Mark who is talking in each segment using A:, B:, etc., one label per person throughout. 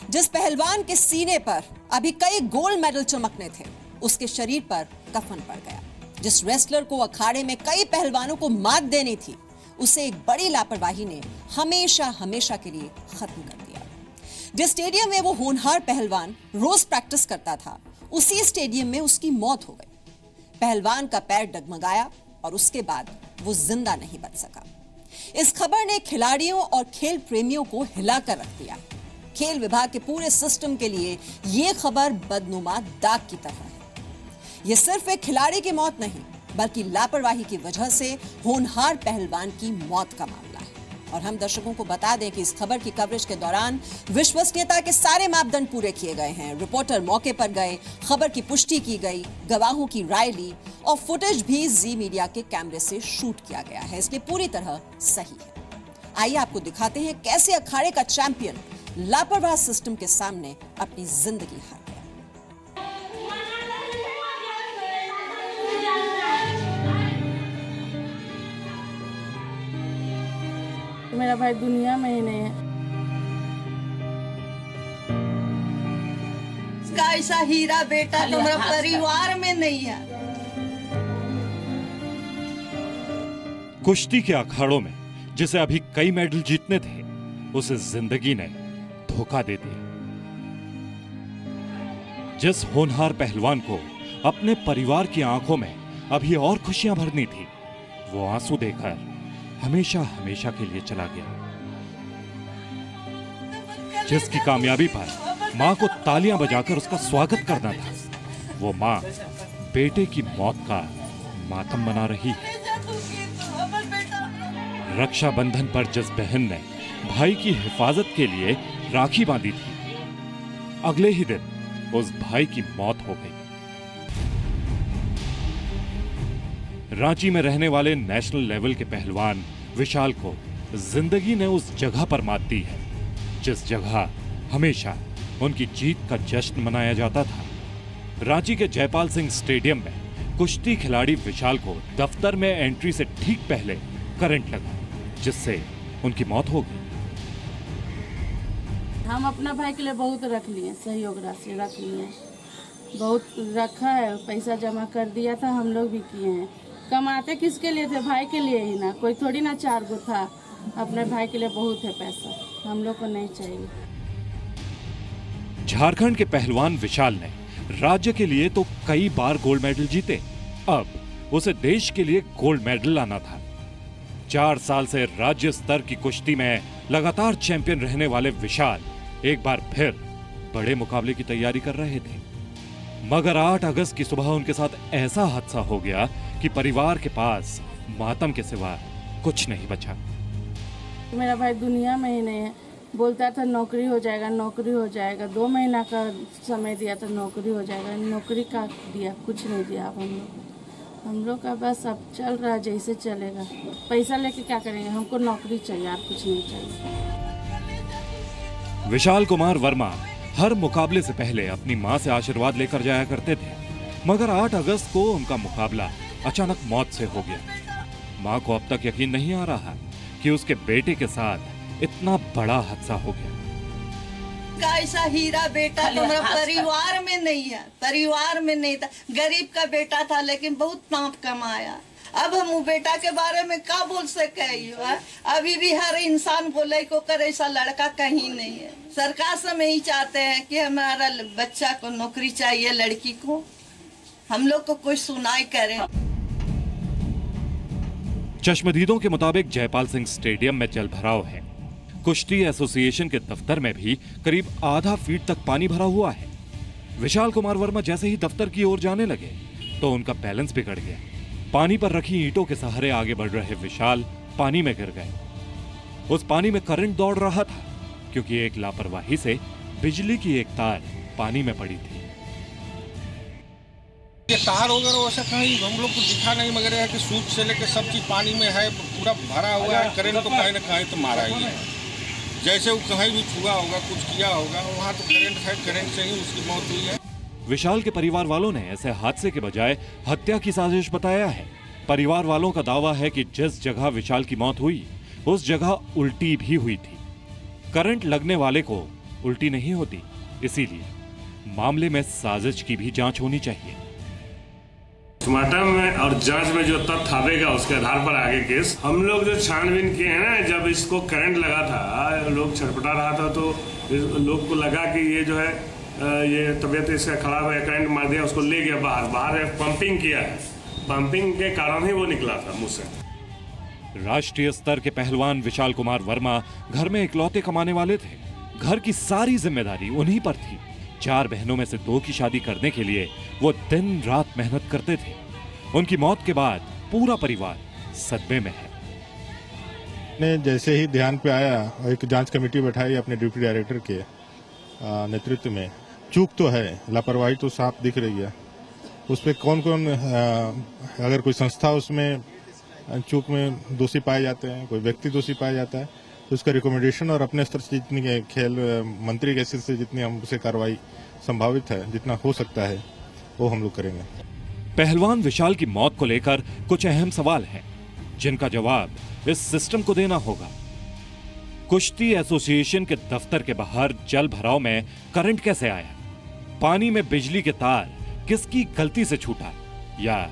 A: जिस पहलवान के सीने पर अभी कई गोल्ड मेडल चमकने थे, उसके शरीर पर कफन पड़ गया। जिस रेसलर को अखाड़े में कई पहलवानों को मात देनी थी, उसे एक बड़ी लापरवाही ने हमेशा हमेशा के लिए खत्म कर दिया। जिस स्टेडियम में वो होनहार पहलवान रोज प्रैक्टिस करता था, उसी स्टेडियम में उसकी मौत हो गई। पहलवान का पैर डगमगाया और उसके बाद वो जिंदा नहीं बच सका। इस खबर ने खिलाड़ियों और खेल प्रेमियों को हिलाकर रख दिया। खेल विभाग के पूरे सिस्टम के लिए यह खबर बदनुमा दाग की तरह है। यह सिर्फ एक खिलाड़ी की मौत नहीं, बल्कि लापरवाही की वजह से होनहार पहलवान की मौत का मामला है। और हम दर्शकों को बता दें कि इस खबर की कवरेज के दौरान विश्वसनीयता के सारे मापदंड पूरे किए गए हैं। रिपोर्टर मौके पर गए, खबर की पुष्टि की गई, गवाहों की राय ली और फुटेज भी जी मीडिया के कैमरे से शूट किया गया है, इसलिए पूरी तरह सही है। आइए आपको दिखाते हैं कैसे अखाड़े का चैंपियन लापरवाह सिस्टम के सामने अपनी जिंदगी हार गया।
B: मेरा भाई दुनिया में ही नहीं है।
C: इसका ऐसा हीरा बेटा तो मेरा परिवार में नहीं है।
D: कुश्ती के अखाड़ों में जिसे अभी कई मेडल जीतने थे, उसे जिंदगी ने धोखा दे दिया। जिस होनहार पहलवान को अपने परिवार की आंखों में अभी और खुशियां भरनी थी, वो आंसू देकर हमेशा हमेशा के लिए चला गया। जिसकी कामयाबी पर मां को तालियां बजाकर उसका स्वागत करना था, वो मां बेटे की मौत का मातम मना रही है। रक्षाबंधन पर जिस बहन ने भाई की हिफाजत के लिए राखी बांधी थी, अगले ही दिन उस भाई की मौत हो गई। रांची में रहने वाले नेशनल लेवल के पहलवान विशाल को जिंदगी ने उस जगह पर मात दी है, जिस जगह हमेशा उनकी जीत का जश्न मनाया जाता था। रांची के जयपाल सिंह स्टेडियम में कुश्ती खिलाड़ी विशाल को दफ्तर में एंट्री से ठीक पहले करंट लगा, जिससे उनकी मौत हो गई।
B: हम अपना भाई के लिए बहुत रख लिए, सहयोग राशि रख लिए, बहुत रखा है, पैसा जमा कर दिया था, हम लोग भी किए हैं। कमाते किसके लिए थे? भाई के लिए ही ना, कोई थोड़ी ना चार गो था। अपने भाई के लिए बहुत है पैसा, हम लोग को नहीं चाहिए।
D: झारखंड के पहलवान विशाल ने राज्य के लिए तो कई बार गोल्ड मेडल जीते, अब उसे देश के लिए गोल्ड मेडल लाना था। 4 साल से राज्य स्तर की कुश्ती में लगातार चैंपियन रहने वाले विशाल एक बार फिर बड़े मुकाबले की तैयारी कर रहे थे, मगर 8 अगस्त की सुबह उनके साथ ऐसा हादसा हो गया कि परिवार के पास मातम के सिवा कुछ नहीं बचा।
B: मेरा भाई दुनिया में ही नहीं है। बोलता था नौकरी हो जाएगा, नौकरी हो जाएगा। 2 महीना का समय दिया था, नौकरी हो जाएगा। नौकरी का दिया, कुछ नहीं दिया। हम लोग का बस अब चल रहा है जैसे चलेगा। पैसा लेके क्या करेंगे? हमको नौकरी चाहिए, और कुछ नहीं चाहिए।
D: विशाल कुमार वर्मा हर मुकाबले से पहले अपनी मां से आशीर्वाद लेकर जाया करते थे, मगर 8 अगस्त को उनका मुकाबला अचानक मौत से हो गया। मां को अब तक यकीन नहीं आ रहा कि उसके बेटे के साथ इतना बड़ा हादसा हो गया।
C: ऐसा हीरा बेटा तो मेरा परिवार में नहीं है, परिवार में नहीं था। गरीब का बेटा था, लेकिन बहुत नाम कमाया। अब हम बेटा के बारे में क्या बोल सके? अभी भी हर इंसान बोले को कर, ऐसा लड़का कहीं नहीं है। सरकार से हम यही चाहते हैं कि हमारा बच्चा को नौकरी चाहिए, लड़की को। हम लोग को कोई सुनाई करे।
D: चश्मदीदों के मुताबिक जयपाल सिंह स्टेडियम में जल भराव है। कुश्ती एसोसिएशन के दफ्तर में भी करीब आधा फीट तक पानी भरा हुआ है। विशाल कुमार वर्मा जैसे ही दफ्तर की ओर जाने लगे तो उनका बैलेंस बिगड़ गया। पानी पर रखी ईंटों के सहारे आगे बढ़ रहे विशाल पानी में गिर गए। उस पानी में करंट दौड़ रहा था, क्योंकि एक लापरवाही से बिजली की एक तार पानी में पड़ी थी।
E: ये तार वगैरह वैसा कहीं हम लोग को दिखा नहीं, मगर है कि सूप से लेकर सब चीज पानी में है, पूरा भरा हुआ है। करंट तो कहीं ना कहीं तो मारा ही है। जैसे वो कहीं भी छुआ होगा, कुछ किया होगा, वहाँ तो करंट है, करंट से ही उसकी मौत हुई है।
D: विशाल के परिवार वालों ने ऐसे हादसे के बजाय हत्या की साजिश बताया है। परिवार वालों का दावा है कि जिस जगह विशाल की मौत हुई उस जगह उल्टी भी हुई थी। करंट लगने वाले को उल्टी नहीं होती, इसीलिए मामले में साजिश की भी जांच होनी चाहिए।
F: पोस्टमार्टम में और जांच में जो तथ्य आवेगा उसके आधार पर आगे केस। हम लोग जो छानबीन किए हैं ना, जब इसको करंट लगा था, लोग छटपटा रहा था, तो लोग को लगा कि ये जो है ये तबीयत इसका खराब है, करंट मार दिया, उसको ले गया बाहर पंपिंग किया है, पंपिंग के कारण ही वो निकला था मुंह से।
D: राष्ट्रीय स्तर के पहलवान विशाल कुमार वर्मा घर में इकलौते कमाने वाले थे। घर की सारी जिम्मेदारी उन्हीं पर थी। 4 बहनों में से 2 की शादी करने के लिए वो दिन रात मेहनत करते थे। उनकी मौत के बाद पूरा परिवार सदमे में है।
G: ने जैसे ही ध्यान पे आया, एक जांच कमेटी बैठाई अपने डिप्टी डायरेक्टर के नेतृत्व में। चूक तो है, लापरवाही तो साफ दिख रही है। उस पर कौन कौन, अगर कोई संस्था उसमें चूक में दोषी पाए जाते हैं, कोई व्यक्ति दोषी पाया जाता है, तो उसका रिकमेंडेशन और अपने स्तर से जितनी खेल मंत्री के स्तर से जितनी हमसे कार्रवाई संभावित है, जितना हो सकता है, वो हम लोग करेंगे।
D: पहलवान विशाल की मौत को लेकर कुछ अहम सवाल हैं, जिनका जवाब इस सिस्टम को देना होगा। कुश्ती एसोसिएशन के दफ्तर के बाहर जल भराव में करंट कैसे आया? पानी में बिजली के तार किसकी गलती से छूटा या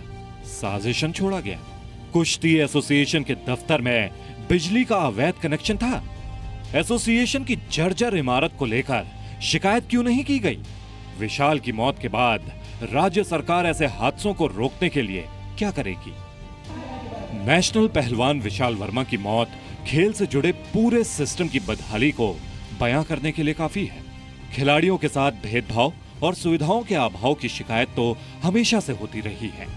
D: साजिशन छोड़ा गया? कुश्ती एसोसिएशन के दफ्तर में बिजली का अवैध कनेक्शन था। एसोसिएशन की जर्जर इमारत को लेकर शिकायत क्यों नहीं की गई? विशाल की मौत के बाद राज्य सरकार ऐसे हादसों को रोकने के लिए क्या करेगी? नेशनल पहलवान विशाल वर्मा की मौत खेल से जुड़े पूरे सिस्टम की बदहाली को बयां करने के लिए काफी है। खिलाड़ियों के साथ भेदभाव और सुविधाओं के अभाव की शिकायत तो हमेशा से होती रही है,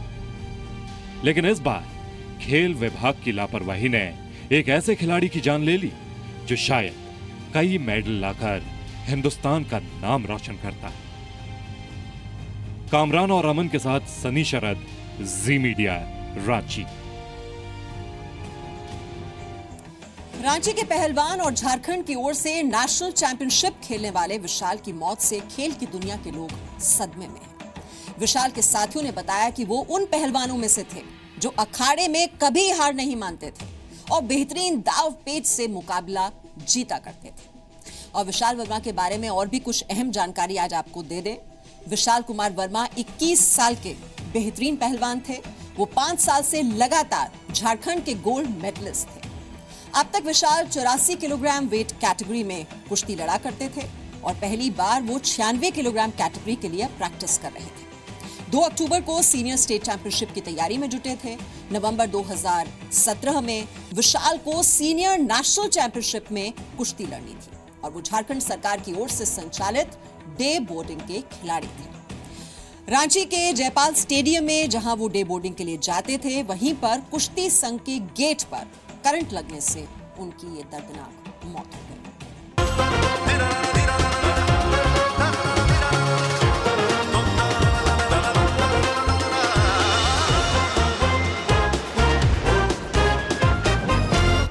D: लेकिन इस बार खेल विभाग की लापरवाही ने एक ऐसे खिलाड़ी की जान ले ली जो शायद कई मेडल लाकर हिंदुस्तान का नाम रोशन करता है। कामरान और अमन के साथ सनी शरद, जी मीडिया, रांची।
A: रांची के पहलवान और झारखंड की ओर से नेशनल चैंपियनशिप खेलने वाले विशाल की मौत से खेल की दुनिया के लोग सदमे में हैं। विशाल के साथियों ने बताया कि वो उन पहलवानों में से थे जो अखाड़े में कभी हार नहीं मानते थे और बेहतरीन दाव पेच से मुकाबला जीता करते थे। और विशाल वर्मा के बारे में और भी कुछ अहम जानकारी आज आपको दे दें। विशाल कुमार वर्मा 21 साल के बेहतरीन पहलवान थे। वो 5 साल से लगातार झारखंड के गोल्ड मेडलिस्ट थे। अब तक विशाल 84 किलोग्राम वेट कैटेगरी में कुश्ती लड़ा करते थे और पहली बार वो 96 किलोग्राम कैटेगरी के लिए प्रैक्टिस कर रहे थे। 2 अक्टूबर को सीनियर स्टेट चैंपियनशिप की तैयारी में जुटे थे। नवंबर 2017 में विशाल को सीनियर नेशनल चैंपियनशिप में कुश्ती लड़नी थी और वो झारखंड सरकार की ओर से संचालित डे बोर्डिंग के खिलाड़ी थे। रांची के जयपाल स्टेडियम में जहां वो डे बोर्डिंग के लिए जाते थे, वहीं पर कुश्ती संघ के गेट पर करंट लगने से उनकी ये दर्दनाक मौत हो गई।